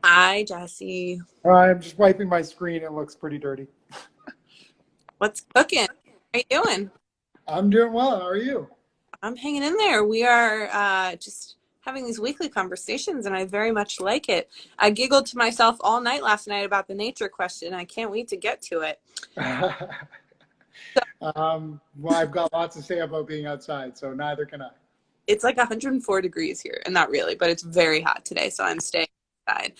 Hi, Jesse. I'm just wiping my screen. It looks pretty dirty. What's cooking? How you doing? I'm doing well. How are you? I'm hanging in there. We are just having these weekly conversations, and I very much like it. I giggled to myself all night last night about the nature question. I can't wait to get to it. So Well, I've got lots to say about being outside, so neither can I. it's like 104 degrees here, and not really, but it's very hot today, so I'm staying inside.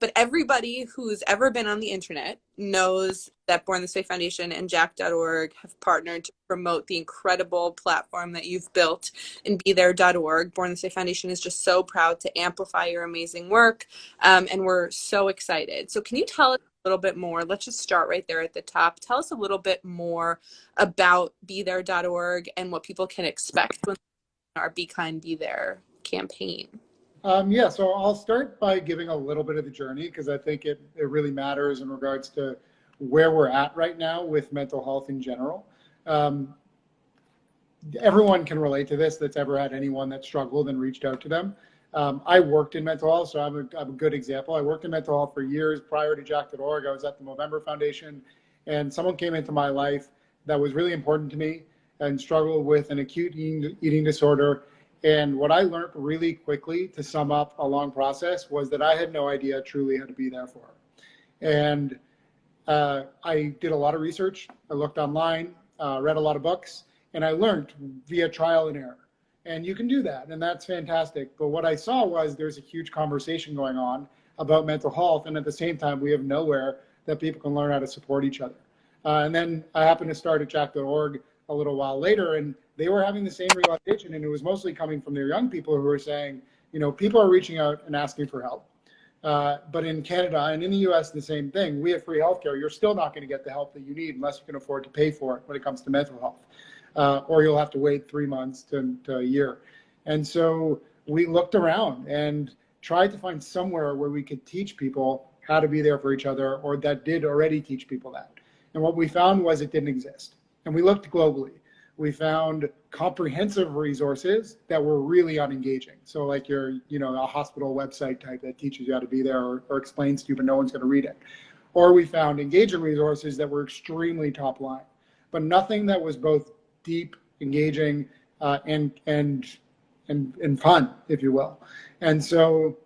But everybody who's ever been on the internet knows that Born This Way Foundation and Jack.org have partnered to promote the incredible platform that you've built in BeThere.org. Born This Way Foundation is just so proud to amplify your amazing work, and we're so excited. So can you tell us a little bit more? Let's just start right there at the top. Tell us a little bit more about BeThere.org and what people can expect when our Be Kind, Be There campaign. Yeah, so I'll start by giving a little bit of the journey because I think it really matters in regards to where we're at right now with mental health in general. Um, Everyone can relate to this that's ever had anyone that struggled and reached out to them. I worked in mental health, so I'm a good example. I worked in mental health for years prior to Jack.org. I was at the Movember Foundation, and someone came into my life that was really important to me and struggled with an acute eating disorder. And what I learned really quickly, to sum up a long process, was that I had no idea truly how to be there for her. And I did a lot of research. I looked online, read a lot of books, and I learned via trial and error. And you can do that, and that's fantastic. But what I saw was there's a huge conversation going on about mental health, and at the same time, we have nowhere that people can learn how to support each other. And then I happened to start at Jack.org a little while later, and they were having the same realization, and it was mostly coming from their young people who were saying, people are reaching out and asking for help. But in Canada and in the US, the same thing. We have free healthcare. You're still not going to get the help that you need unless you can afford to pay for it when it comes to mental health. Or you'll have to wait 3 months to a year. And so we looked around and tried to find somewhere where we could teach people how to be there for each other, or that did already teach people that. And what we found was it didn't exist. And we looked globally. We found comprehensive resources that were really unengaging. So like a hospital website type that teaches you how to be there, or explains to you, but no one's going to read it. Or we found engaging resources that were extremely top line, but nothing that was both deep, engaging, and fun, if you will. And so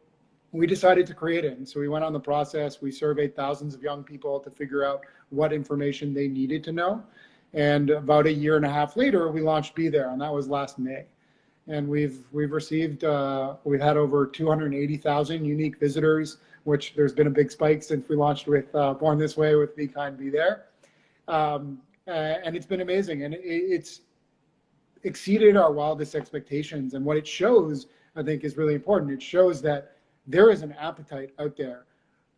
we decided to create it. And so we went on the process. We surveyed thousands of young people to figure out what information they needed to know. And about a year and a half later, we launched Be There, and that was last May. And we've received, we've had over 280,000 unique visitors, which there's been a big spike since we launched with Born This Way with Be Kind, Be There. And it's been amazing, and it's exceeded our wildest expectations. And what it shows, I think, is really important. It shows that there is an appetite out there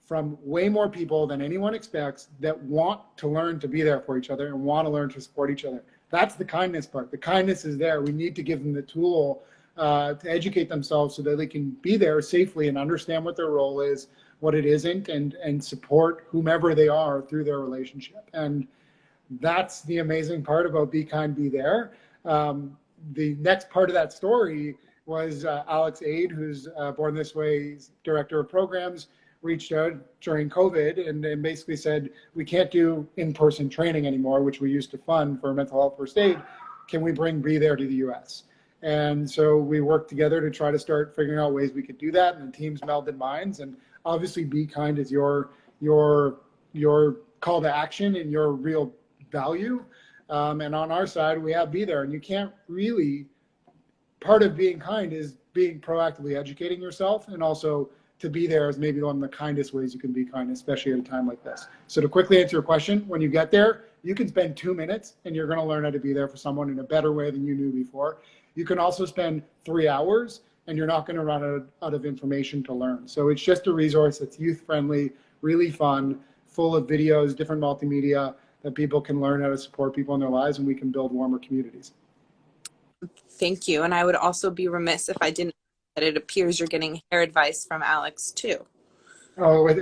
from way more people than anyone expects that want to learn to be there for each other and want to learn to support each other. That's the kindness part. The kindness is there. We need to give them the tool to educate themselves so that they can be there safely and understand what their role is, what it isn't, and support whomever they are through their relationship. And that's the amazing part about Be Kind, Be There. The next part of that story was Alex Aid, who's Born This Way's director of programs, reached out during COVID and basically said, we can't do in-person training anymore, which we used to fund for mental health first aid. Can we bring Be There to the US? And so we worked together to try to start figuring out ways we could do that, and the teams melded minds. And obviously Be Kind is your call to action and your real value. And on our side, we have Be There. And you can't really, part of being kind is being proactively educating yourself, and also to be there is maybe one of the kindest ways you can be kind, especially at a time like this. So to quickly answer your question, when you get there, you can spend 2 minutes and you're going to learn how to be there for someone in a better way than you knew before. You can also spend 3 hours and you're not going to run out of information to learn. So it's just a resource that's youth friendly, really fun, full of videos, different multimedia that people can learn how to support people in their lives, and we can build warmer communities. Thank you. And I would also be remiss if I didn't that it appears you're getting hair advice from Alex too. What's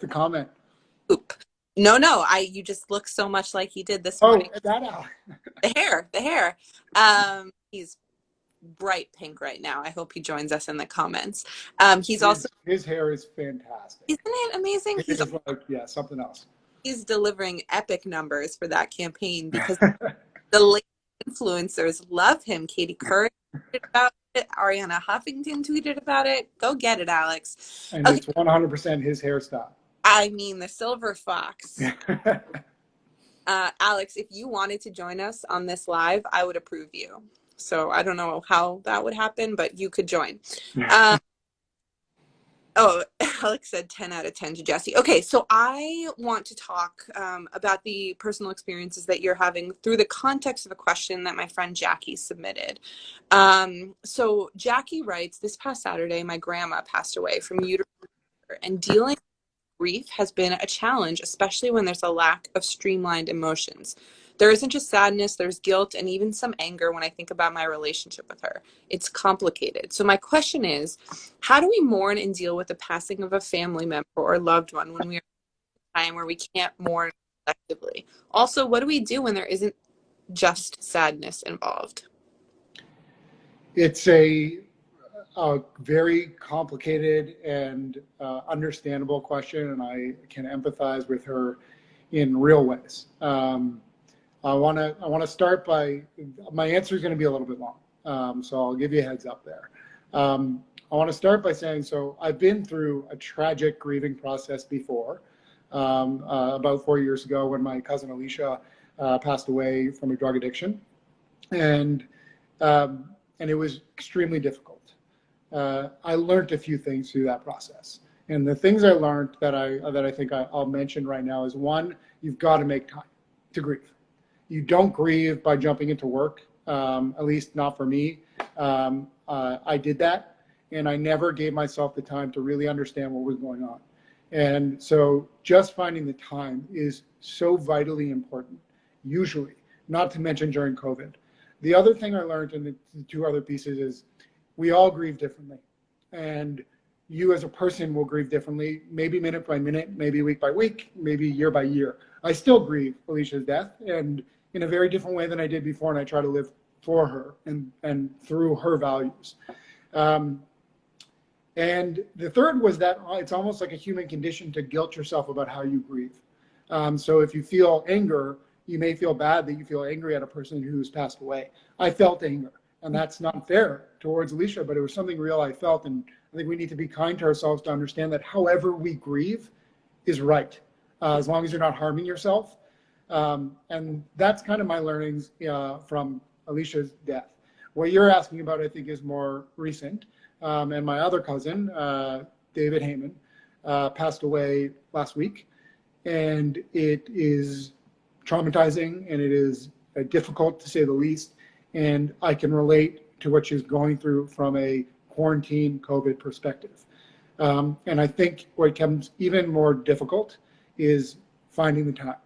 the comment? Oop. No, you just look so much like he did this Oh, morning. that. The hair. He's bright pink right now. I hope he joins us in the comments. He's also, His hair is fantastic. isn't it amazing? It is like, yeah, something else. He's delivering epic numbers for that campaign because the late influencers love him. Katie Couric tweeted about it. Ariana Huffington tweeted about it. Go get it, Alex. And Okay, it's 100% his hairstyle. I mean, the silver fox. Alex, if you wanted to join us on this live, I would approve you. So I don't know how that would happen, but you could join. Oh, Alex said 10 out of 10 to Jesse. Okay, so I want to talk about the personal experiences that you're having through the context of a question that my friend Jackie submitted. So Jackie writes, this past Saturday, my grandma passed away from uterine cancer, and dealing with grief has been a challenge, especially when there's a lack of streamlined emotions. There isn't just sadness, there's guilt and even some anger when I think about my relationship with her. It's complicated. So my question is, how do we mourn and deal with the passing of a family member or loved one when we are in a time where we can't mourn collectively? Also, what do we do when there isn't just sadness involved? It's a very complicated and understandable question, and I can empathize with her in real ways. I want to start by, my answer is going to be a little bit long, so I'll give you a heads up there. I want to start by saying, so I've been through a tragic grieving process before, about 4 years ago when my cousin Alicia passed away from a drug addiction, and it was extremely difficult. I learned a few things through that process, and the things I learned that I think I'll mention right now is, one, you've got to make time to grieve. You don't grieve by jumping into work, at least not for me. I did that, and I never gave myself the time to really understand what was going on. And so just finding the time is so vitally important, usually, not to mention during COVID. The other thing I learned in the two other pieces is we all grieve differently. And you as a person will grieve differently, maybe minute by minute, maybe week by week, maybe year by year. I still grieve Alicia's death, and in a very different way than I did before, and I try to live for her and through her values. And the third was that it's almost like a human condition to guilt yourself about how you grieve. So if you feel anger, you may feel bad that you feel angry at a person who's passed away. I felt anger, and that's not fair towards Alicia, but it was something real I felt, and I think we need to be kind to ourselves to understand that however we grieve is right, as long as you're not harming yourself. And that's kind of my learnings from Alicia's death. What you're asking about, I think, is more recent. And my other cousin, David Hayman, passed away last week. And it is traumatizing, and it is difficult, to say the least. And I can relate to what she's going through from a quarantine COVID perspective. And I think what becomes even more difficult is finding the time.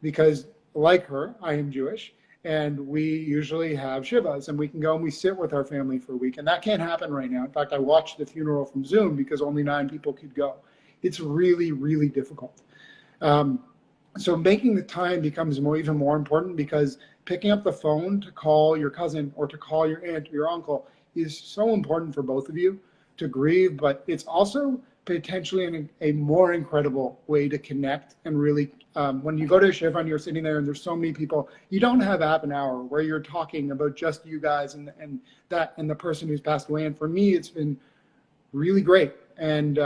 Because like her, I am Jewish, and we usually have Shivas, and we can go and we sit with our family for a week, and that can't happen right now. In fact, I watched the funeral from Zoom because only 9 people could go. It's really, really difficult. So making the time becomes even more important, because picking up the phone to call your cousin or to call your aunt or your uncle is so important for both of you to grieve, but it's also potentially a more incredible way to connect and really, when you go to a shiva and you're sitting there and there's so many people, you don't have half an hour where you're talking about just you guys and the person who's passed away. And for me, it's been really great and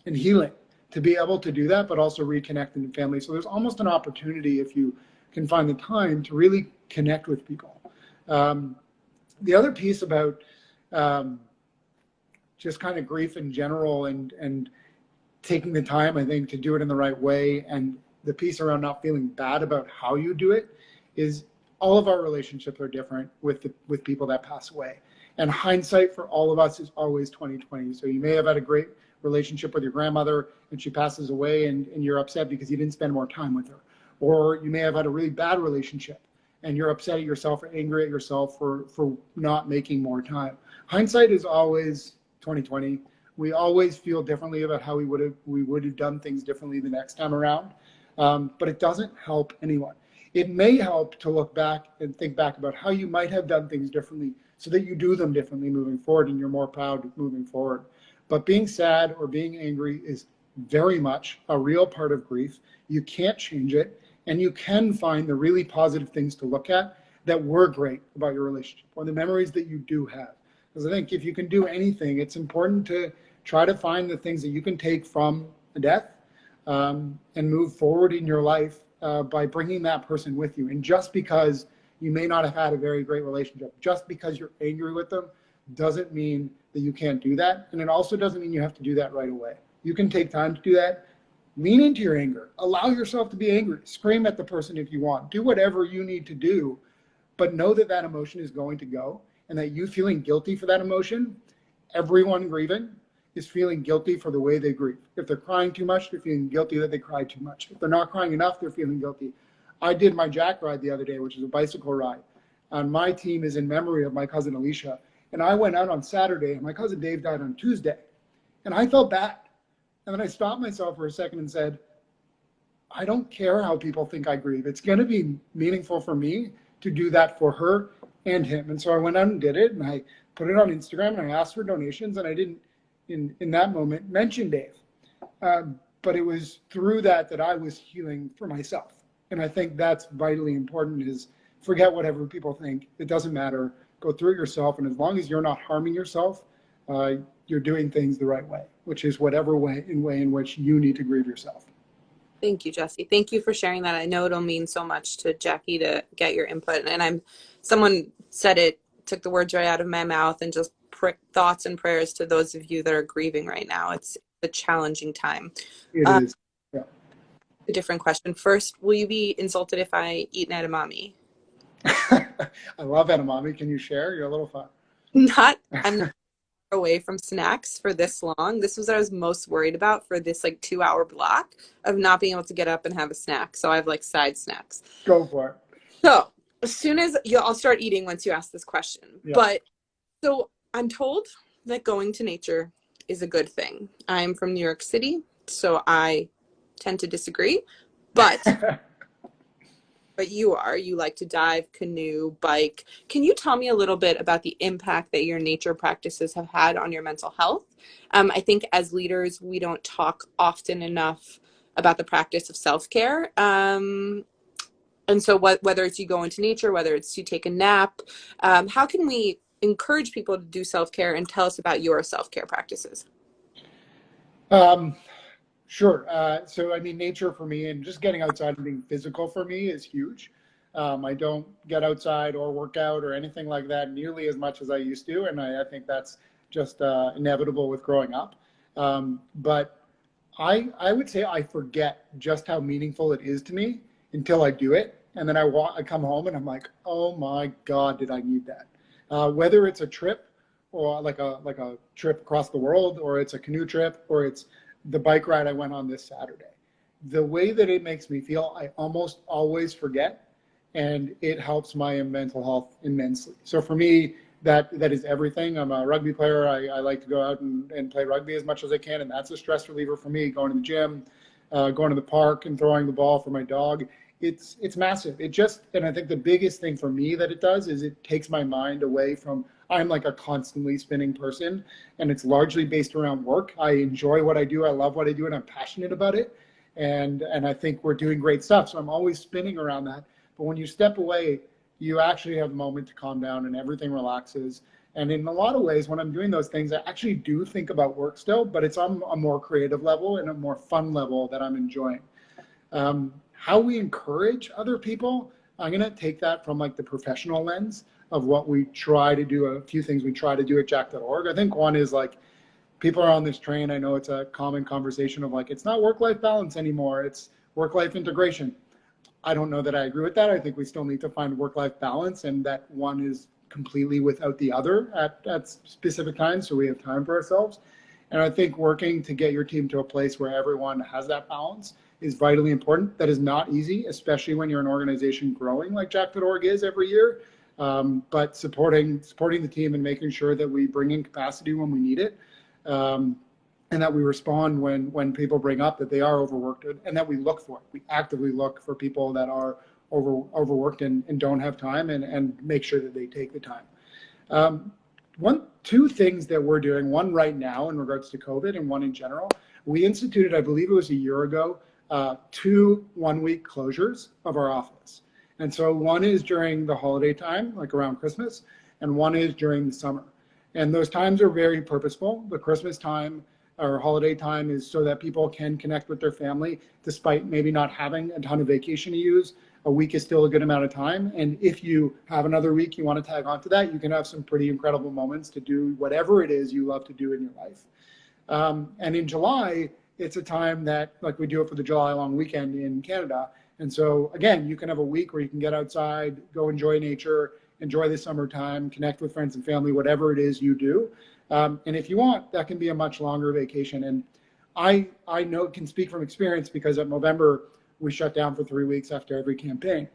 healing to be able to do that, but also reconnect in the family. So there's almost an opportunity, if you can find the time, to really connect with people. The other piece about just kind of grief in general and taking the time, I think, to do it in the right way, and the piece around not feeling bad about how you do it, is all of our relationships are different with people that pass away. And hindsight for all of us is always 20/20. So you may have had a great relationship with your grandmother and she passes away and you're upset because you didn't spend more time with her. Or you may have had a really bad relationship and you're upset at yourself or angry at yourself for not making more time. Hindsight is always 20/20. We always feel differently about how we would have done things differently the next time around, but it doesn't help anyone. It may help to look back and think back about how you might have done things differently so that you do them differently moving forward and you're more proud moving forward. But being sad or being angry is very much a real part of grief. You can't change it, and you can find the really positive things to look at that were great about your relationship or the memories that you do have. Because I think if you can do anything, it's important to try to find the things that you can take from a death, and move forward in your life by bringing that person with you. And just because you may not have had a very great relationship, just because you're angry with them, doesn't mean that you can't do that. And it also doesn't mean you have to do that right away. You can take time to do that. Lean into your anger. Allow yourself to be angry. Scream at the person if you want. Do whatever you need to do, but know that that emotion is going to go, and that you feeling guilty for that emotion, everyone grieving is feeling guilty for the way they grieve. If they're crying too much, they're feeling guilty that they cried too much. If they're not crying enough, they're feeling guilty. I did my jack ride the other day, which is a bicycle ride. And my team is in memory of my cousin Alicia. And I went out on Saturday, and my cousin Dave died on Tuesday. And I felt bad. And then I stopped myself for a second and said, I don't care how people think I grieve. It's going to be meaningful for me to do that for her and him. And so I went out and did it, and I put it on Instagram, and I asked for donations, and I didn't, in that moment, mention Dave. But it was through that that I was healing for myself. And I think that's vitally important, is forget whatever people think. It doesn't matter. Go through it yourself. And as long as you're not harming yourself, you're doing things the right way, which is whatever way in which you need to grieve yourself. Thank you, Jesse. Thank you for sharing that. I know it'll mean so much to Jackie to get your input. And someone said it, took the words right out of my mouth, and just thoughts and prayers to those of you that are grieving right now. It's a challenging time. It is. Yeah. A different question. First, will you be insulted if I eat an edamame? I love edamame. Can you share? You're a little fun. I'm not away from snacks for this long. This was what I was most worried about for this 2-hour block of not being able to get up and have a snack. So I have side snacks. Go for it. So as soon as I'll start eating once you ask this question. Yeah. But so I'm told that going to nature is a good thing. I'm from New York City, so I tend to disagree. But but you like to dive, canoe, bike. Can you tell me a little bit about the impact that your nature practices have had on your mental health? I think as leaders, we don't talk often enough about the practice of self-care. And so whether it's you go into nature, whether it's you take a nap, how can we encourage people to do self-care, and tell us about your self-care practices? Sure. So, I mean, nature for me, and just getting outside and being physical for me, is huge. I don't get outside or work out or anything like that nearly as much as I used to. And I think that's just inevitable with growing up. But I would say I forget just how meaningful it is to me until I do it. And then I come home and I'm like, oh my God, did I need that? Whether it's a trip, or like a trip across the world, or it's a canoe trip, or it's the bike ride I went on this Saturday. The way that it makes me feel, I almost always forget, and it helps my mental health immensely. So for me, that is everything. I'm a rugby player. I like to go out and play rugby as much as I can, and that's a stress reliever for me. Going to the gym, going to the park and throwing the ball for my dog. It's massive. And I think the biggest thing for me that it does is it takes my mind away from, I'm like a constantly spinning person, and it's largely based around work. I enjoy what I do. I love what I do, and I'm passionate about it. And I think we're doing great stuff. So I'm always spinning around that. But when you step away, you actually have a moment to calm down, and everything relaxes. And in a lot of ways, when I'm doing those things, I actually do think about work still, but it's on a more creative level and a more fun level that I'm enjoying. How we encourage other people, I'm going to take that from the professional lens of what we try to do, a few things we try to do at jack.org. I think one is people are on this train. I know it's a common conversation of it's not work-life balance anymore. It's work-life integration. I don't know that I agree with that. I think we still need to find work-life balance, and that one is completely without the other at specific times, so we have time for ourselves. And I think working to get your team to a place where everyone has that balance is vitally important. That is not easy, especially when you're an organization growing like jack.org is every year. But supporting the team and making sure that we bring in capacity when we need it, and that we respond when people bring up that they are overworked, and that we look for it. We actively look for people that are overworked and don't have time, and make sure that they take the time. Two things that we're doing, one right now in regards to COVID and one in general. We instituted, I believe it was a year ago, 2 one-week closures of our office. And so one is during the holiday time, like around Christmas, and one is during the summer. And those times are very purposeful. The Christmas time or holiday time is so that people can connect with their family, despite maybe not having a ton of vacation to use. A week is still a good amount of time. And if you have another week you want to tag onto that, you can have some pretty incredible moments to do whatever it is you love to do in your life. And in July, it's a time that, like, we do it for the July long weekend in Canada. And so again, you can have a week where you can get outside, go enjoy nature, enjoy the summertime, connect with friends and family, whatever it is you do. And if you want, that can be a much longer vacation. And I know, can speak from experience, because at November, we shut down for 3 weeks after every campaign.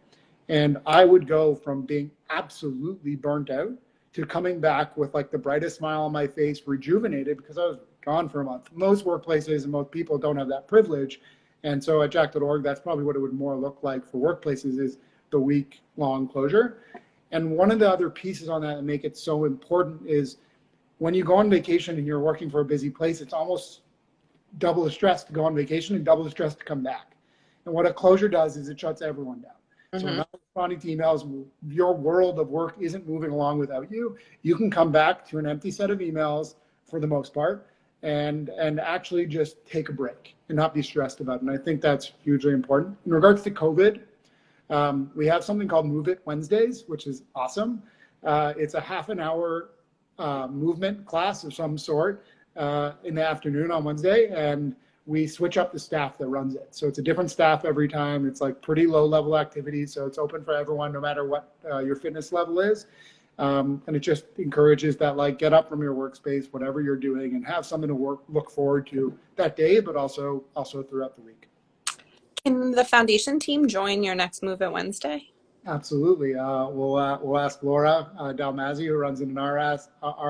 And I would go from being absolutely burnt out to coming back with like the brightest smile on my face, rejuvenated, because I was gone for a month. Most workplaces and most people don't have that privilege. And so at jack.org, that's probably what it would more look like for workplaces, is the week-long closure. And one of the other pieces on that make it so important is when you go on vacation and you're working for a busy place, it's almost double the stress to go on vacation and double the stress to come back. And what a closure does is it shuts everyone down. So not responding to emails, your world of work isn't moving along without you. You can come back to an empty set of emails for the most part and actually just take a break and not be stressed about it. And I think that's hugely important. In regards to COVID, we have something called Move It Wednesdays, which is awesome. It's a half an hour movement class of some sort in the afternoon on Wednesday, and we switch up the staff that runs it. So it's a different staff every time. It's like pretty low level activities. So it's open for everyone, no matter what your fitness level is. And it just encourages that, like, get up from your workspace, whatever you're doing, and have something to look forward to that day, but also throughout the week. Can the foundation team join your next Move It Wednesday? Absolutely. We'll ask Laura Dalmazzi, who runs in our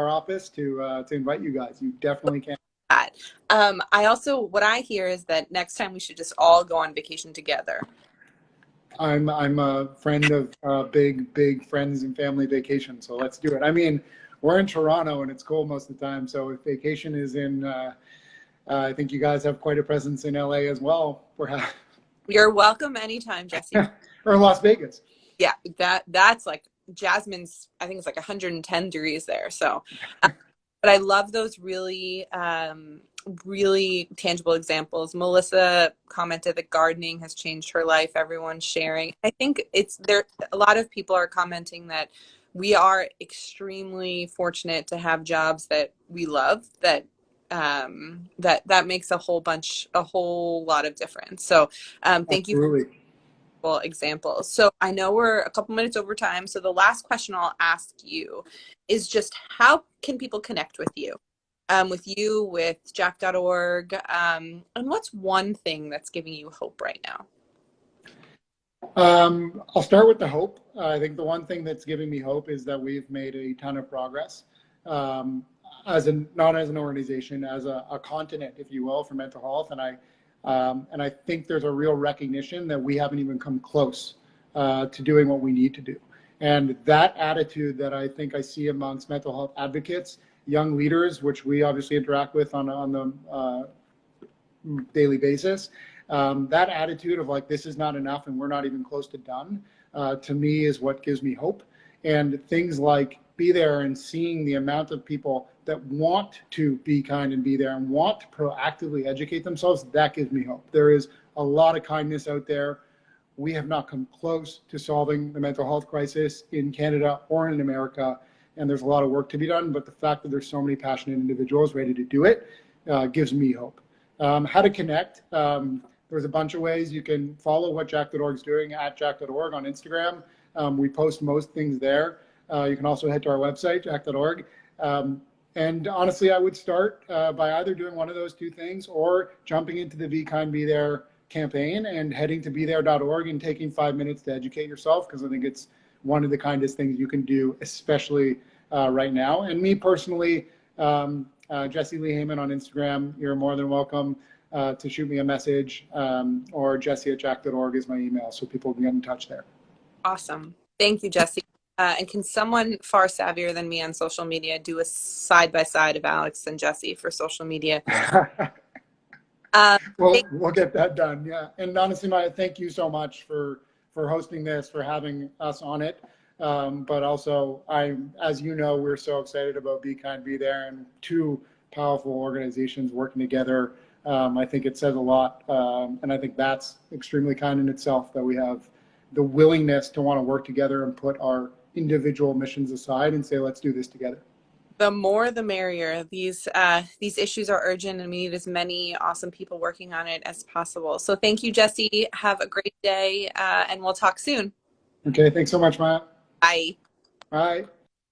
office, to invite you guys. You definitely can. I also, what I hear is that next time we should just all go on vacation together. I'm a friend of big friends and family vacation, so let's do it. I mean, we're in Toronto and it's cold most of the time, so if vacation is in, I think you guys have quite a presence in LA as well. You're welcome anytime, Jesse. Or Las Vegas. Yeah, that's like Jasmine's, I think it's like 110 degrees there. So, but I love those really, really tangible examples. Melissa commented that gardening has changed her life. Everyone's sharing. I think it's there. A lot of people are commenting that we are extremely fortunate to have jobs that we love, that makes a whole lot of difference. So thank you for examples. So I know we're a couple minutes over time. So the last question I'll ask you is just, how can people connect with you? With jack.org, and what's one thing that's giving you hope right now? I'll start with the hope. I think the one thing that's giving me hope is that we've made a ton of progress, not as an organization, as a continent, if you will, for mental health. And I think there's a real recognition that we haven't even come close to doing what we need to do. And that attitude that I think I see amongst mental health advocates, young leaders, which we obviously interact with on the daily basis, that attitude of like, this is not enough and we're not even close to done, to me is what gives me hope. And things like Be There, and seeing the amount of people that want to be kind and be there and want to proactively educate themselves, that gives me hope. There is a lot of kindness out there. We have not come close to solving the mental health crisis in Canada or in America, and there's a lot of work to be done, but the fact that there's so many passionate individuals ready to do it gives me hope. How to connect? There's a bunch of ways. You can follow what jack.org is doing at jack.org on Instagram. We post most things there. You can also head to our website, jack.org. And honestly, I would start by either doing one of those two things or jumping into the Be Kind, Be There campaign and heading to bethere.org and taking 5 minutes to educate yourself, because I think it's one of the kindest things you can do, especially right now. And me personally, Jesse Lee Hayman on Instagram, you're more than welcome to shoot me a message, or jesse@jack.org is my email, so people can get in touch there. Awesome. Thank you, Jesse. And can someone far savvier than me on social media do a side-by-side of Alex and Jesse for social media? Um, We'll get that done. Yeah. And honestly, Maya, thank you so much for hosting this, for having us on it. But also, as you know, we're so excited about Be Kind, Be There, and two powerful organizations working together. I think it says a lot. And I think that's extremely kind in itself, that we have the willingness to want to work together and put our individual missions aside and say, let's do this together. the more the merrier. These issues are urgent, and we need as many awesome people working on it as possible. So thank you, Jesse. Have a great day, and we'll talk soon. Okay. Thanks so much, Maya. Bye. Bye.